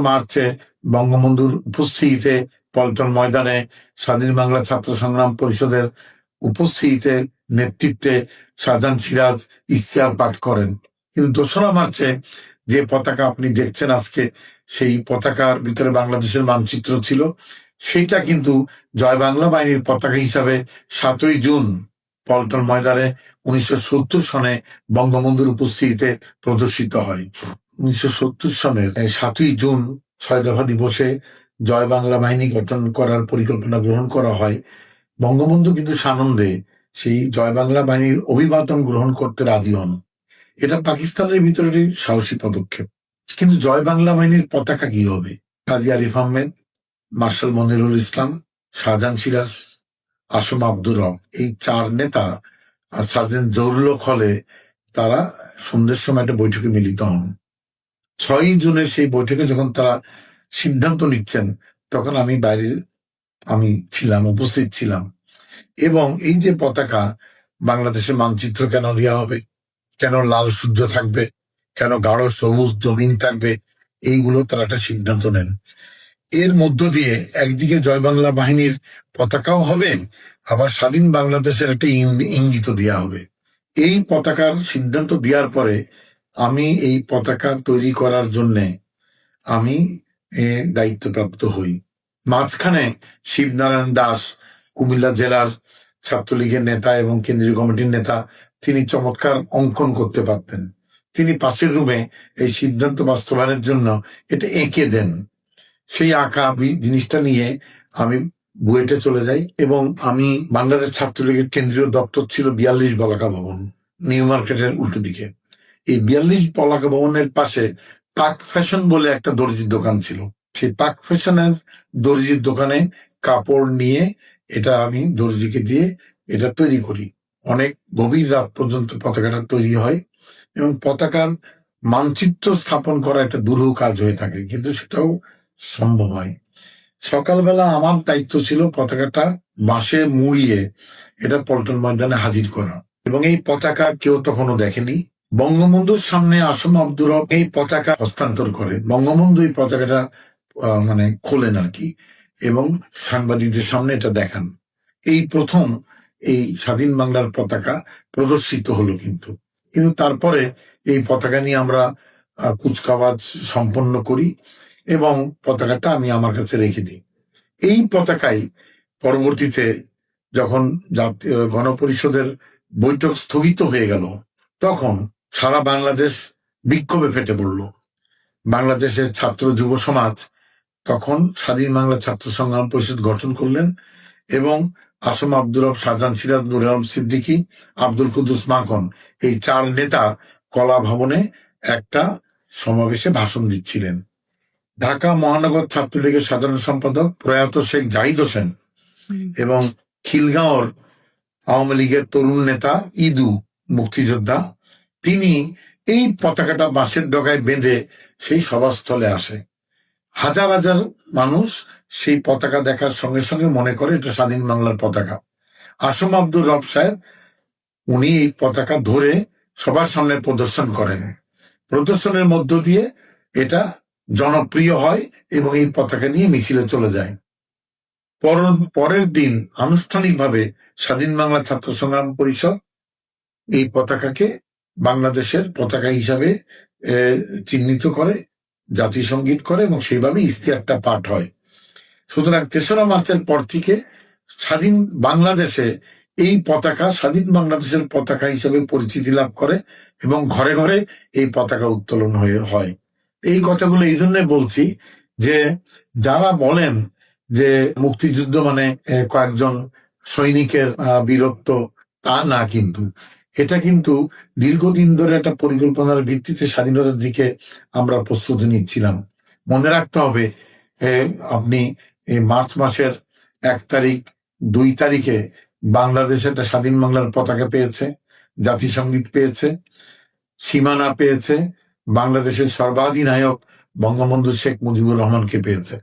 মার্চে বঙ্গবন্ধুর উপস্থিতিতে পল্টন ময়দানে স্বাধীন বাংলা ছাত্র সংগ্রাম পরিষদের উপস্থিতিতে নেতৃত্বে শাহজাহান সিরাজ ইশতেহার পাঠ করেন। কিন্তু 2রা মার্চে যে পতাকা আপনি দেখছেন আজকে, সেই পতাকার ভিতরে বাংলাদেশের মানচিত্র ছিল। সেইটা কিন্তু জয় বাংলা বাহিনীর পতাকা হিসাবে 7ই জুন পল্টন ময়দানে 1970 সনে বঙ্গবন্ধুর উপস্থিতিতে প্রদর্শিত হয়। 1970 সনের 7ই জুন 6 দফা দিবসে জয় বাংলা বাহিনী গঠন করার পরিকল্পনা গ্রহণ করা হয়। বঙ্গবন্ধু কিন্তু সানন্দে সেই জয় বাংলা বাহিনীর অভিবাদন গ্রহণ করতে রাজি হন। এটা পাকিস্তানের ভিতরে সাহসী পদক্ষেপ। কিন্তু জয় বাংলা বাহিনীর পতাকা কি হবে? কাজী আরিফ আহমেদ, মার্শাল মনিরুল ইসলাম, শাহজাহান সিরাজ, আসম আব্দুর রব, এই 4 নেতা আর সার্জেন্ট জহুরুল হলে তারা সন্ধ্যের সময় একটা বৈঠকে মিলিত হন। 6ই জুনের সেই বৈঠকে যখন তারা সিদ্ধান্ত নিচ্ছেন, তখন আমি বাইরে ছিলাম, উপস্থিত ছিলাম। এবং এই যে পতাকা, বাংলাদেশের মানচিত্র কেন দেওয়া হবে, কেন লাল সূর্য থাকবে, কেন গাঢ় সবুজ জমিন থাকবে, এইগুলো তারা একটা সিদ্ধান্ত নেন। এর মধ্য দিয়ে একদিকে জয় বাংলা বাহিনীর পতাকাও হবে, আবার স্বাধীন বাংলাদেশের একটা ইঙ্গিত দেওয়া হবে। এই পতাকার সিদ্ধান্ত দেওয়ার পরে আমি এই পতাকা তৈরি করার জন্যে আমি দায়িত্বপ্রাপ্ত হই। মাঝখানে শিবনারায়ণ দাস, কুমিল্লা জেলার ছাত্রলীগের নেতা এবং কেন্দ্রীয় কমিটির নেতা, তিনি চমৎকার অঙ্কন করতে পারতেন। তিনি পাশের রুমে এই সিদ্ধান্ত বাস্তবায়নের জন্য এটা এঁকে দেন। সেই আঁকা জিনিসটা নিয়ে আমি বুয়েটে চলে যাই এবং আমি বাংলাদেশ ছাত্রলীগের কেন্দ্রীয় দপ্তর ছিল 42 পলাকা ভবন, নিউ মার্কেটের উল্টো দিকে। এই 42 পলাকা ভবনের পাশে পাক ফ্যাশন বলে একটা দর্জির দোকান ছিল। সেই পাক ফ্যাশনের দর্জির দোকানে কাপড় নিয়ে এটা আমি দর্জিকে দিয়ে এটা তৈরি করি। অনেক গভীর রাত পর্যন্ত পতাকাটা তৈরি হয় এবং পতাকার মানচিত্র স্থাপন করা একটা দুরূহ কাজ হয়ে থাকে, কিন্তু সেটাও সম্ভব হয়। সকালবেলা আমার দায়িত্ব ছিল পতাকাটা বাঁশে মুড়িয়ে এটা পল্টন ময়দানে হাজির করা, এবং এই পতাকা কেউ তখনও দেখেনি। বঙ্গবন্ধুর সামনে আসম আব্দুর রব এই পতাকা হস্তান্তর করে। বঙ্গবন্ধু এই পতাকাটা খোলেন আর কি, এবং সাংবাদিকদের সামনে এটা দেখান। এই প্রথম এই স্বাধীন বাংলার পতাকা প্রদর্শিত হলো। কিন্তু তারপরে এই পতাকা নিয়ে আমরা কুচকাওয়াজ সম্পন্ন করি এবং পতাকাটা আমি আমার কাছে রেখে দিই। এই পতাকায় পরবর্তীতে যখন জাতীয় গণপরিষদের বৈঠক স্থগিত হয়ে গেল, তখন সারা বাংলাদেশ বিক্ষোভে ফেটে পড়ল। বাংলাদেশের ছাত্র যুব সমাজ তখন স্বাধীন বাংলা ছাত্র সংগ্রাম পরিষদ গঠন করলেন এবং আসম আব্দুর রব, শাহজাহান সিরাজ, নূর আলম সিদ্দিকী, আব্দুল কুদ্দুস মাখন, এই 4 নেতা কলা ভবনে একটা সমাবেশে ভাষণ দিচ্ছিলেন। ঢাকা মহানগর ছাত্রলীগের সাধারণ সম্পাদক প্রয়াত শেখ জাহিদ হোসেন এবং খিলগাঁওর আওয়ামী লীগের তরুণ নেতা ইদু, মুক্তিযোদ্ধা, তিনি এই পতাকাটা বাঁশের ডগায় বেঁধে সেই সভাস্থলে আসে। হাজার হাজার মানুষ সেই পতাকা দেখার সঙ্গে সঙ্গে মনে করে এটা স্বাধীন বাংলার পতাকা। আসম আব্দুর রব সাহেব, উনি এই পতাকা ধরে সবার সামনে প্রদর্শন করেন। প্রদর্শনের মধ্য দিয়ে এটা জনপ্রিয় হয় এবং এই পতাকা নিয়ে মিছিলে চলে যায়। পরের দিন আনুষ্ঠানিকভাবে স্বাধীন বাংলা ছাত্র সংগ্রাম পরিষদ এই পতাকাকে বাংলাদেশের পতাকা হিসাবে চিহ্নিত করে, জাতীয় সঙ্গীত করে এবং সেইভাবে ইশতেহারটা পাঠ হয়। সুতরাং 3রা মার্চের পর থেকে স্বাধীন বাংলাদেশে এই পতাকা স্বাধীন বাংলাদেশের পতাকা হিসেবে পরিচিতি লাভ করে এবং ঘরে ঘরে এই পতাকা উত্তোলন হয়। এই কথাগুলো এই জন্য বলছি যে যারা বলেন যে মুক্তিযুদ্ধ মানে কয়েকজন সৈনিকের বীরত্ব, তা না। কিন্তু এটা কিন্তু দীর্ঘদিন ধরে একটা পরিকল্পনার ভিত্তিতে স্বাধীনতার দিকে আমরা প্রস্তুতি নিচ্ছিলাম। মনে রাখতে হবে, আপনি মার্চ মাসের 1 তারিখ 2 তারিখে বাংলাদেশ একটা স্বাধীন বাংলার পতাকা পেয়েছে, জাতীয় সঙ্গীত পেয়েছে, সীমানা পেয়েছে, বাংলাদেশের সর্বাধিনায়ক বঙ্গবন্ধু শেখ মুজিবুর রহমানকে পেয়েছে।